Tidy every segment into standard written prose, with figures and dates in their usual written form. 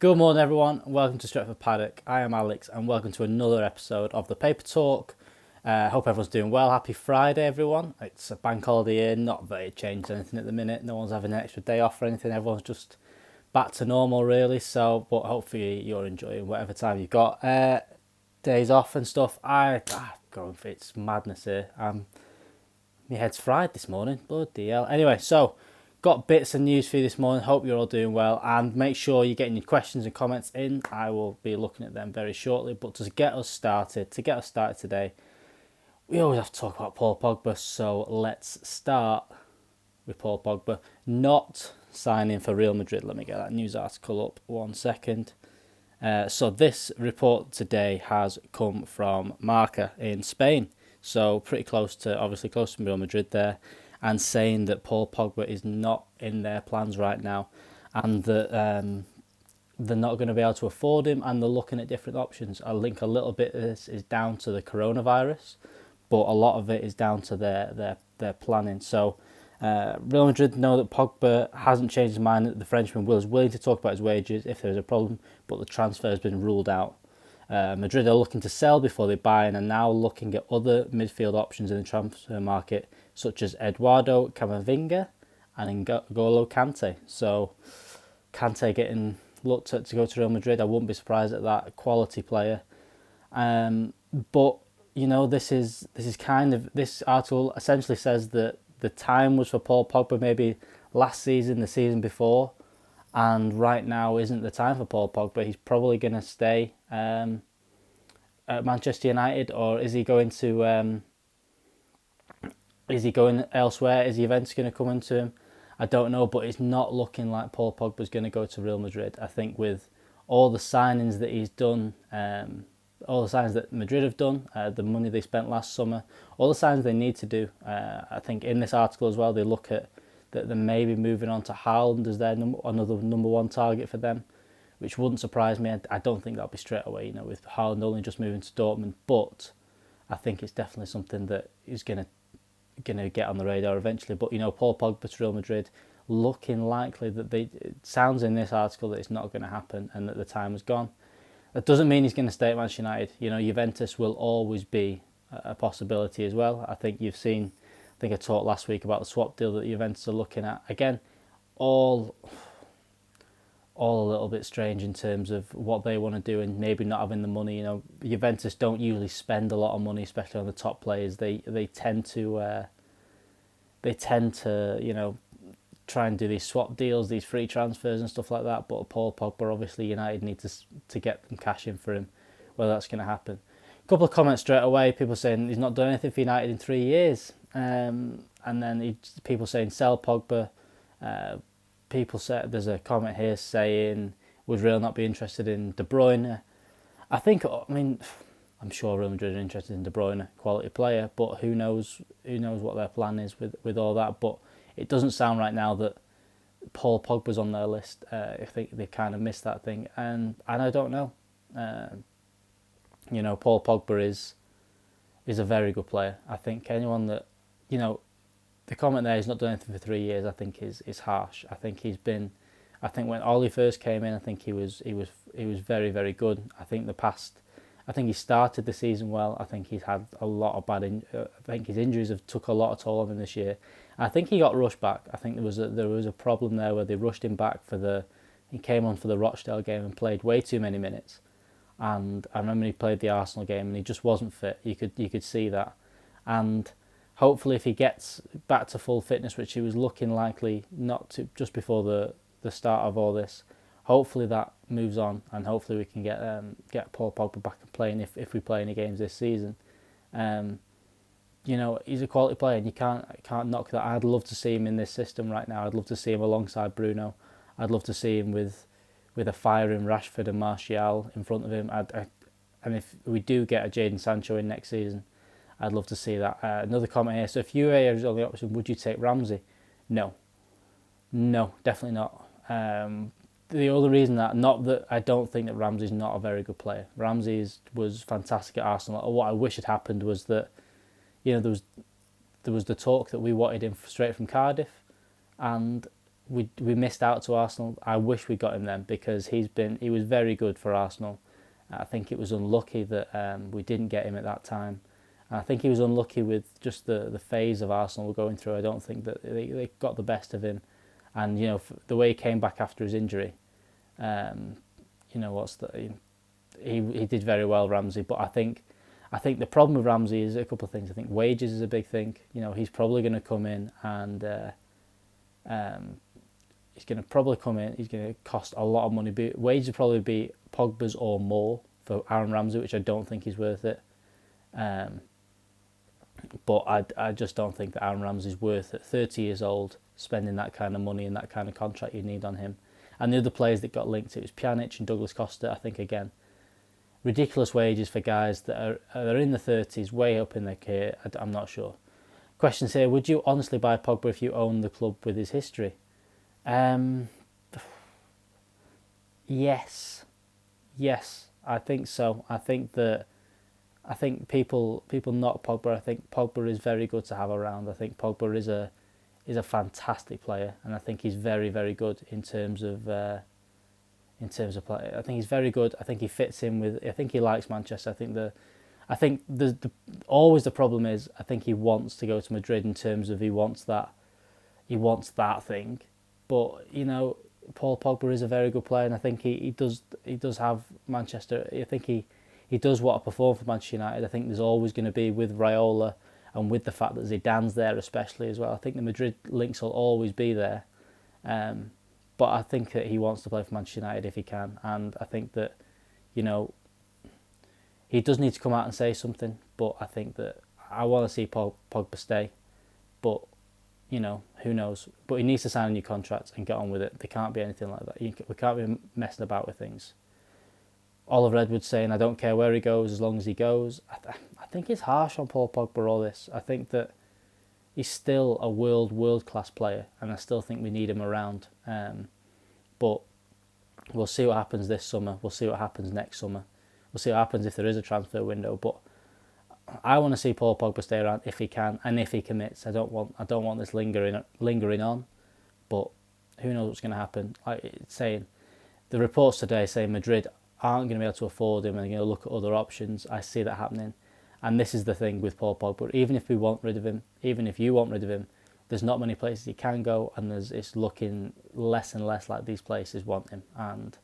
Good morning, everyone. Welcome to Stretford Paddock. I am Alex, and welcome to another episode of the Paper Talk. Hope everyone's doing well. Happy Friday, everyone. It's a bank holiday here. Not that it changed anything at the minute. No one's having an extra day off or anything. Everyone's just back to normal, really. So, but hopefully you're enjoying whatever time you've got. Days off and stuff. Going for it's madness here. My head's fried this morning. Bloody hell. Anyway, so got bits of news for you this morning. Hope you're all doing well, and make sure you're getting your questions and comments in. I will be looking at them very shortly. But to get us started today, we always have to talk about Paul Pogba. So let's start with Paul Pogba not signing for Real Madrid. Let me get that news article up 1 second. So this report today has come from Marca in Spain. So pretty close to Real Madrid there, and saying that Paul Pogba is not in their plans right now, and that they're not going to be able to afford him, and they're looking at different options. I think a little bit of this is down to the coronavirus, but a lot of it is down to their planning. So Real Madrid know that Pogba hasn't changed his mind, that the Frenchman is willing to talk about his wages if there's a problem, but the transfer has been ruled out. Madrid are looking to sell before they buy and are now looking at other midfield options in the transfer market, such as Eduardo Camavinga and N'Golo Kante. So Kante getting looked at to go to Real Madrid, I wouldn't be surprised at that. A quality player. But you know, this article essentially says that the time was for Paul Pogba maybe last season, the season before, and right now isn't the time for Paul Pogba. He's probably going to stay at Manchester United, or is he going to? Is he going elsewhere? Is Juventus going to come into him? I don't know, but it's not looking like Paul Pogba's going to go to Real Madrid. I think with all the signings that he's done, all the signings that Madrid have done, the money they spent last summer, all the signings they need to do. I think in this article as well, they look at that they may be moving on to Haaland as their another number one target for them, which wouldn't surprise me. I don't think that'll be straight away, you know, with Haaland only just moving to Dortmund, but I think it's definitely something that is going to get on the radar eventually. But you know, Paul Pogba to Real Madrid, looking likely that it sounds in this article that it's not going to happen and that the time has gone. That doesn't mean he's going to stay at Manchester United. You know, Juventus will always be a possibility as well. I think you've seen, I think I talked last week about the swap deal that Juventus are looking at. Again, all a little bit strange in terms of what they want to do and maybe not having the money. You know, Juventus don't usually spend a lot of money, especially on the top players. They tend to you know, try and do these swap deals, these free transfers and stuff like that. But Paul Pogba, obviously United need to get them cash in for him, whether that's going to happen. A couple of comments straight away. People saying he's not done anything for United in 3 years, and then people saying sell Pogba. People say, there's a comment here saying, would Real not be interested in De Bruyne? I'm sure Real Madrid are interested in De Bruyne, quality player, but who knows what their plan is with all that. But it doesn't sound right now that Paul Pogba's on their list. I think they kind of missed that thing, and I don't know. You know, Paul Pogba is a very good player. I think anyone that, you know, the comment there, he's not done anything for 3 years, I think is harsh. I think when Ollie first came in, I think he was very, very good. I think he started the season well. I think he's had a lot of I think his injuries have took a lot of toll on him this year. I think he got rushed back. I think there was a problem there where they rushed him back he came on for the Rochdale game and played way too many minutes. And I remember he played the Arsenal game and he just wasn't fit. You could see that. And hopefully if he gets back to full fitness, which he was looking likely not to just before the start of all this, hopefully that moves on, and hopefully we can get Paul Pogba back and playing if we play any games this season. You know, he's a quality player and you can't knock that. I'd love to see him in this system right now. I'd love to see him alongside Bruno. I'd love to see him with a firing Rashford and Martial in front of him. And if we do get a Jadon Sancho in next season, I'd love to see that. Another comment here. So if UAE is on the option, would you take Ramsey? No, definitely not. The other reason not that I don't think that Ramsey's not a very good player. Ramsey was fantastic at Arsenal. What I wish had happened was that, you know, there was the talk that we wanted him straight from Cardiff, and we missed out to Arsenal. I wish we got him then, because he was very good for Arsenal. I think it was unlucky that we didn't get him at that time. And I think he was unlucky with just the phase of Arsenal were going through. I don't think that they got the best of him. And, the way he came back after his injury, he did very well, Ramsey. But I think the problem with Ramsey is a couple of things. I think wages is a big thing. He's probably going to come in and he's going to cost a lot of money. Wages will probably be Pogba's or more for Aaron Ramsey, which I don't think is worth it. But I just don't think that Aaron Ramsey's worth it. 30 years old, spending that kind of money and that kind of contract you need on him. And the other players that got linked, it was Pjanic and Douglas Costa. I think, again, ridiculous wages for guys that are in the 30s, way up in their career. I'm not sure. Questions here: would you honestly buy Pogba if you own the club with his history? Yes, I think so. I think people knock Pogba. I think Pogba is very good to have around. I think Pogba is a fantastic player, and I think he's very, very good in terms of play. I think he's very good. I think he fits in with. I think he likes Manchester. I think always the problem is, I think he wants to go to Madrid in terms of he wants that thing. But Paul Pogba is a very good player, and I think he does have Manchester. I think he does want to perform for Manchester United. I think there's always going to be, with Raiola and with the fact that Zidane's there especially as well, I think the Madrid links will always be there. But I think that he wants to play for Manchester United if he can, and I think that he does need to come out and say something. But I think that I want to see Paul Pogba stay, but who knows? But he needs to sign a new contract and get on with it. There can't be anything like that. We can't be messing about with things. Oliver Edwards saying, I don't care where he goes as long as he goes. I think it's harsh on Paul Pogba, all this. I think that he's still a world-class player, and I still think we need him around. But we'll see what happens this summer. We'll see what happens next summer. We'll see what happens if there is a transfer window. But I want to see Paul Pogba stay around if he can and if he commits. I don't want this lingering on. But who knows what's going to happen? Like it's saying, the reports today say Madrid aren't going to be able to afford him and they're going to look at other options. I see that happening. And this is the thing with Paul Pogba. Even if we want rid of him, even if you want rid of him, there's not many places he can go, and it's looking less and less like these places want him. And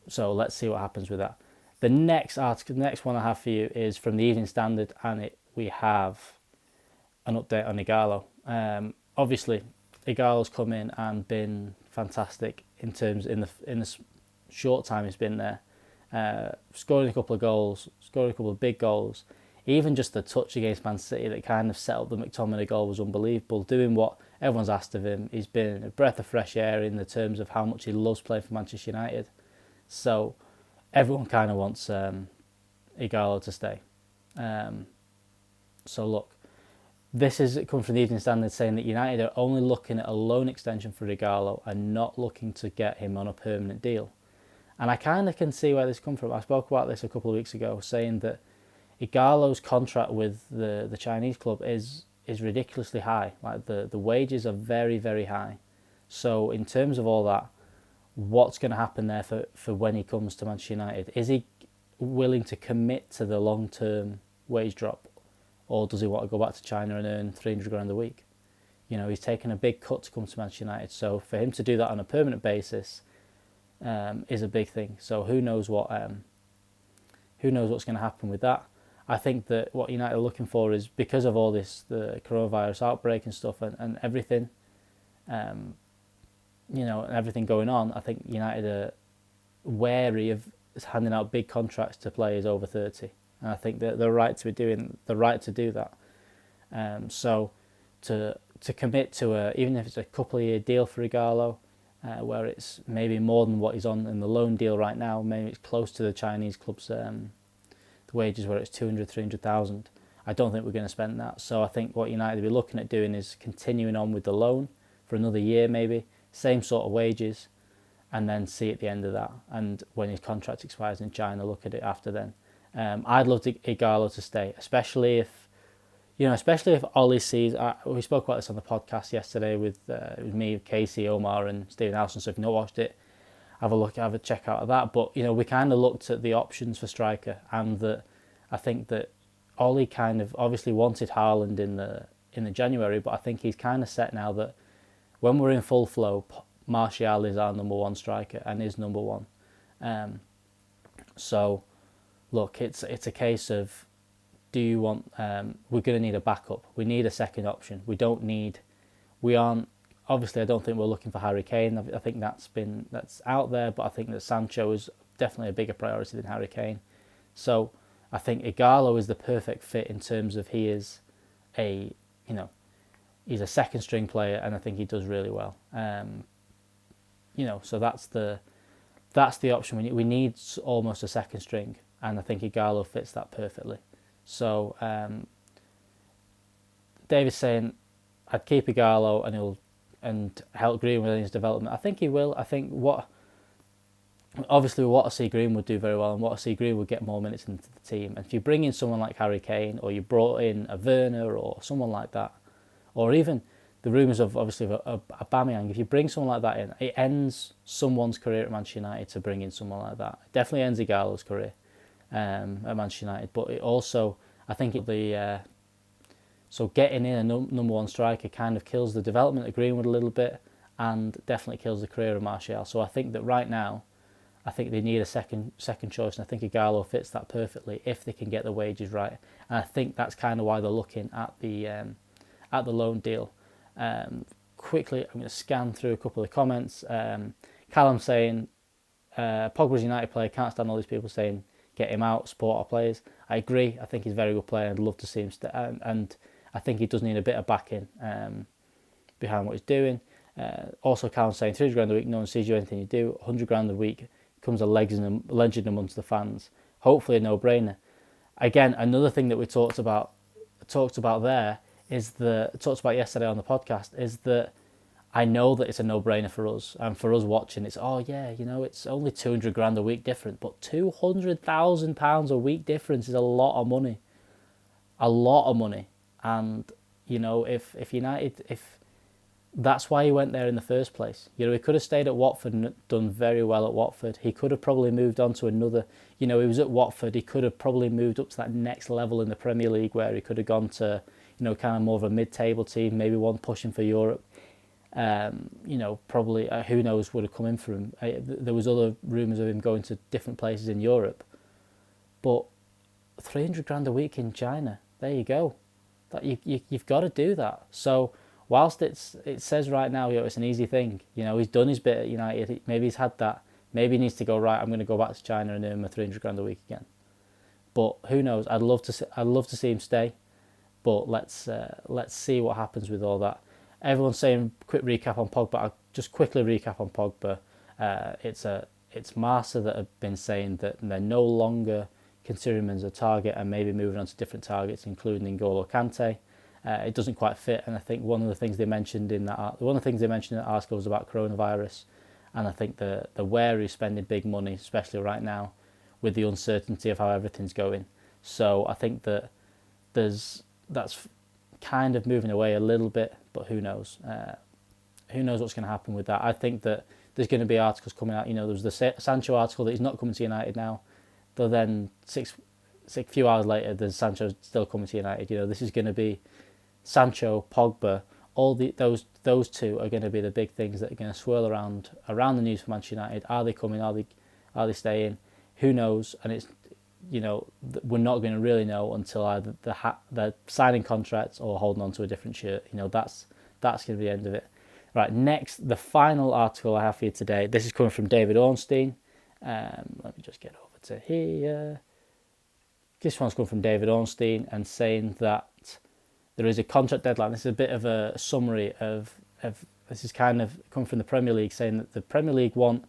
so let's see what happens with that. The next one I have for you is from the Evening Standard, and we have an update on Ighalo. Obviously, Ighalo's come in and been fantastic in the short time he's been there, scoring a couple of goals, scoring a couple of big goals. Even just the touch against Man City that kind of set up the McTominay goal was unbelievable. Doing what everyone's asked of him, he's been a breath of fresh air in the terms of how much he loves playing for Manchester United. So everyone kind of wants Ighalo to stay. So look, this is coming from the Evening Standard saying that United are only looking at a loan extension for Ighalo and not looking to get him on a permanent deal. And I kind of can see where this comes from. I spoke about this a couple of weeks ago, saying that Ighalo's contract with the Chinese club is ridiculously high. Like the wages are very, very high. So in terms of all that, what's going to happen there for when he comes to Manchester United? Is he willing to commit to the long-term wage drop, or does he want to go back to China and earn 300 grand a week? He's taken a big cut to come to Manchester United. So for him to do that on a permanent basis is a big thing. So who knows what's going to happen with that. I think that what United are looking for is, because of all this, the coronavirus outbreak and stuff and everything, everything going on, I think United are wary of handing out big contracts to players over 30. And I think that they're right to do that. So to commit to even if it's a couple of year deal for Ighalo, where it's maybe more than what he's on in the loan deal right now, maybe it's close to the Chinese club's the wages where it's 200, 300,000. I don't think we're going to spend that. So I think what United will be looking at doing is continuing on with the loan for another year maybe, same sort of wages, and then see at the end of that. And when his contract expires in China, look at it after then. I'd love Ighalo to stay, especially if especially if Ollie sees. We spoke about this on the podcast yesterday with me, Casey, Omar, and Stephen Alson. So if you've not watched it, have a check out of that. But we kind of looked at the options for striker, and that I think that Ollie kind of obviously wanted Haaland in the January, but I think he's kind of set now that when we're in full flow, Martial is our number one striker and is number one. So look, it's a case of, do you want? We're going to need a backup. We need a second option. We aren't. Obviously, I don't think we're looking for Harry Kane. I think that's out there, but I think that Sancho is definitely a bigger priority than Harry Kane. So I think Ighalo is the perfect fit in terms of he is he's a second string player, and I think he does really well. So that's the option. We need almost a second string, and I think Ighalo fits that perfectly. So David's saying I'd keep Ighalo and help Greenwood in his development. I think he will. I think what I see Greenwood do very well, and what I see Greenwood would get more minutes into the team. And if you bring in someone like Harry Kane, or you brought in a Werner or someone like that, or even the rumours of obviously a Aubameyang, if you bring someone like that in, it ends someone's career at Manchester United to bring in someone like that. It definitely ends Ighalo's career at Manchester United, but it also, I think so getting in a number one striker kind of kills the development of Greenwood a little bit, and definitely kills the career of Martial. So I think that right now, I think they need a second choice, and I think Ighalo fits that perfectly if they can get the wages right. And I think that's kind of why they're looking at the loan deal. Quickly, I'm going to scan through a couple of the comments. Callum saying, Pogba's a United player, can't stand all these people saying get him out, support our players. I agree. I think he's a very good player. I'd love to see him stay, and I think he does need a bit of backing behind what he's doing. Also, Callum saying 300 grand a week, no one sees you anything you do. 100 grand a week becomes a legend amongst the fans. Hopefully a no-brainer. Again, another thing that we talked about there is talked about yesterday on the podcast, is that I know that it's a no-brainer for us, and for us watching, it's it's only 200 grand a week difference, but £200,000 a week difference is a lot of money, and if United, if that's why he went there in the first place. He could have stayed at Watford and done very well at Watford. He could have probably moved on to another. He was at Watford. He could have probably moved up to that next level in the Premier League, where he could have gone to kind of more of a mid-table team, maybe one pushing for Europe. Probably who knows would have come in for him. There was other rumours of him going to different places in Europe, but 300 grand a week in China. There you go. That you've got to do that. So whilst it says right now, it's an easy thing. He's done his bit at United. Maybe he's had that. Maybe he needs to go right. I'm going to go back to China and earn my 300 grand a week again. But who knows? I'd love to see him stay. But let's see what happens with all that. Everyone's saying quick recap on Pogba. I'll just quickly recap on Pogba. It's Marca that have been saying that they're no longer considering him as a target and maybe moving on to different targets, including N'Golo Kante. It doesn't quite fit, and I think one of the things they mentioned in that article was about coronavirus, and I think the where he's spending big money, especially right now, with the uncertainty of how everything's going. So I think that that's kind of moving away a little bit, but who knows? Who knows what's going to happen with that? I think that there's going to be articles coming out. There was the Sancho article that he's not coming to United now. But then a few hours later, there's Sancho still coming to United. This is going to be Sancho, Pogba. Those two are going to be the big things that are going to swirl around the news for Manchester United. Are they coming? Are they staying? Who knows? And it's we're not going to really know until either they're signing contracts or holding on to a different shirt. That's going to be the end of it. Right, next, the final article I have for you today. This is coming from David Ornstein. Let me just get over to here. This one's coming from David Ornstein and saying that there is a contract deadline. This is a bit of a summary of this is kind of coming from the Premier League, saying that the Premier League want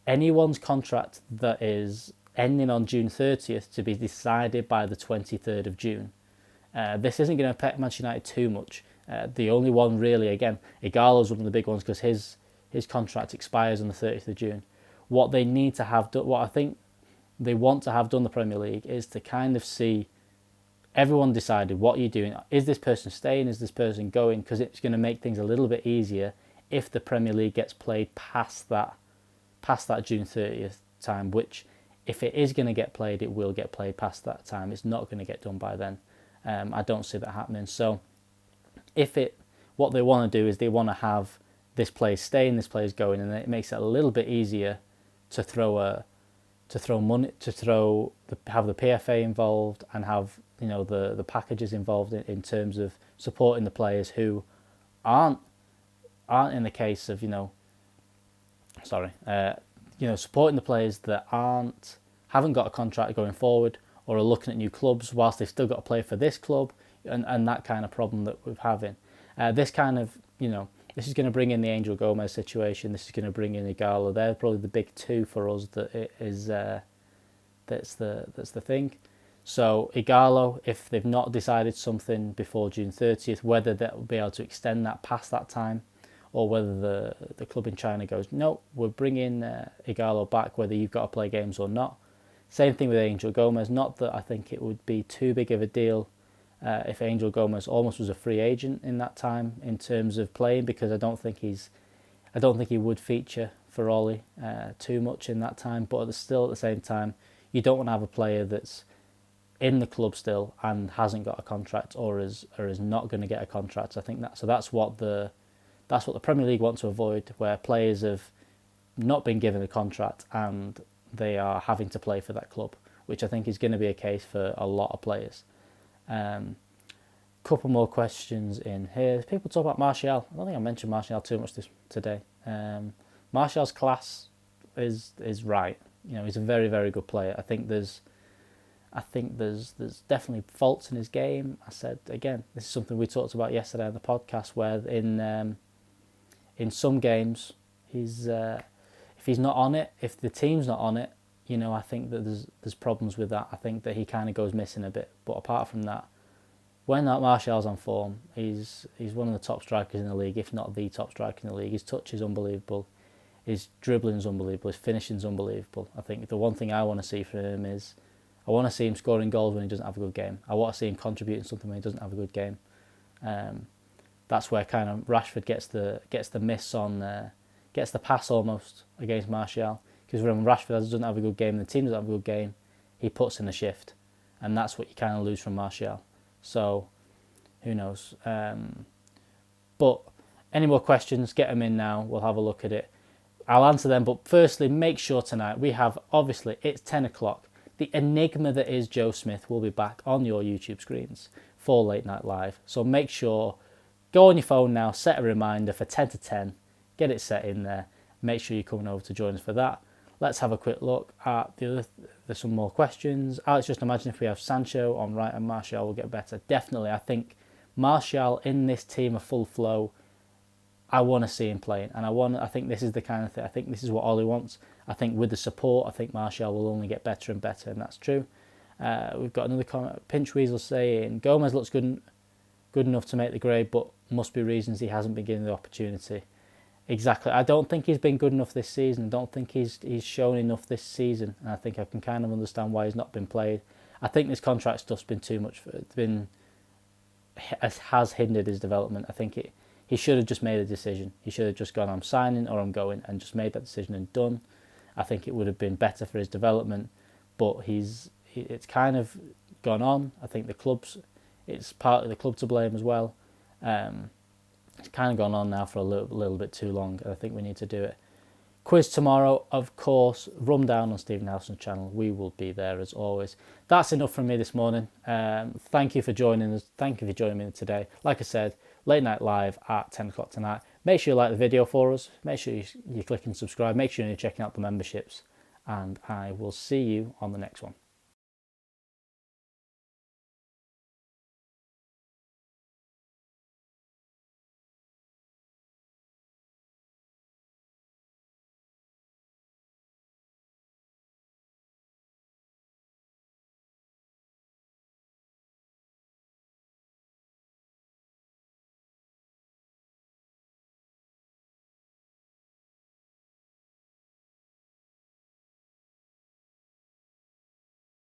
anyone's contract that is ending on June 30th to be decided by the 23rd of June. This isn't going to affect Manchester United too much. The only one really, again, Ighalo's one of the big ones because his contract expires on the 30th of June. What they need to have done, what I think they want to have done, the Premier League, is to kind of see everyone decided, what are you doing? Is this person staying? Is this person going? Because it's going to make things a little bit easier if the Premier League gets played past that June 30th time, which if it is going to get played, it will get played past that time. It's not going to get done by then. I don't see that happening. So what they want to do is they want to have this players staying, this players going, and it makes it a little bit easier to have the PFA involved and have the packages involved in terms of supporting the players who aren't in the case of supporting the players that haven't got a contract going forward or are looking at new clubs whilst they've still got to play for this club, and that kind of problem that we're having. This is going to bring in the Angel Gomez situation. This is going to bring in Ighalo. They're probably the big two for us. That's the thing. So Ighalo, if they've not decided something before June 30th, whether they'll be able to extend that past that time, or whether the club in China goes, no, we're bringing Ighalo back whether you've got to play games or not. Same thing with Angel Gomez. Not that I think it would be too big of a deal if Angel Gomez almost was a free agent in that time in terms of playing, because I don't think he would feature for Ollie too much in that time. But still, at the same time, you don't want to have a player that's in the club still and hasn't got a contract or is not going to get a contract. I think that's what the Premier League want to avoid, where players have not been given a contract and they are having to play for that club, which I think is going to be a case for a lot of players. Couple more questions in here. People talk about Martial. I don't think I mentioned Martial too much today. Martial's class is right. He's a very, very good player. I think there's definitely faults in his game. I said again, this is something we talked about yesterday on the podcast, where in some games if he's not on it, if the team's not on it, I think that there's problems with that. I think that he kind of goes missing a bit. But apart from that, when that Martial's on form, he's one of the top strikers in the league, if not the top striker in the league. His touch is unbelievable. His dribbling is unbelievable. His finishing is unbelievable. I think the one thing I want to see from him is I want to see him scoring goals when he doesn't have a good game. I want to see him contributing something when he doesn't have a good game. That's where kind of Rashford gets the miss on, gets the pass almost against Martial. Because when Rashford doesn't have a good game and the team doesn't have a good game, he puts in the shift. And that's what you kind of lose from Martial. So, who knows? But any more questions, get them in now. We'll have a look at it. I'll answer them. But firstly, make sure tonight we have, obviously, it's 10 o'clock. The enigma that is Joe Smith will be back on your YouTube screens for Late Night Live. So make sure, go on your phone now, set a reminder for 10 to 10. Get it set in there. Make sure you're coming over to join us for that. Let's have a quick look at the other. There's some more questions. Alex, just imagine if we have Sancho on right and Martial will get better. Definitely, I think Martial in this team of full flow, I want to see him playing. And I think this is the kind of thing, I think this is what Ollie wants. I think with the support, I think Martial will only get better and better, and that's true. We've got another comment. Pinch Weasel saying, Gomez looks good enough to make the grade, but must be reasons he hasn't been given the opportunity. Exactly. I don't think he's been good enough this season. I don't think he's shown enough this season. And I think I can kind of understand why he's not been played. I think this contract stuff's been too much. Has hindered his development. I think he should have just made a decision. He should have just gone, I'm signing or I'm going, and just made that decision and done. I think it would have been better for his development. But it's kind of gone on. I think it's partly the club to blame as well. It's kind of gone on now for a little bit too long, and I think we need to do it. Quiz tomorrow, of course. Run down on Stephen Helson's channel. We will be there as always. That's enough from me this morning. Thank you for joining us. Thank you for joining me today. Like I said, Late Night Live at 10 o'clock tonight. Make sure you like the video for us. Make sure you click and subscribe. Make sure you're checking out the memberships. And I will see you on the next one.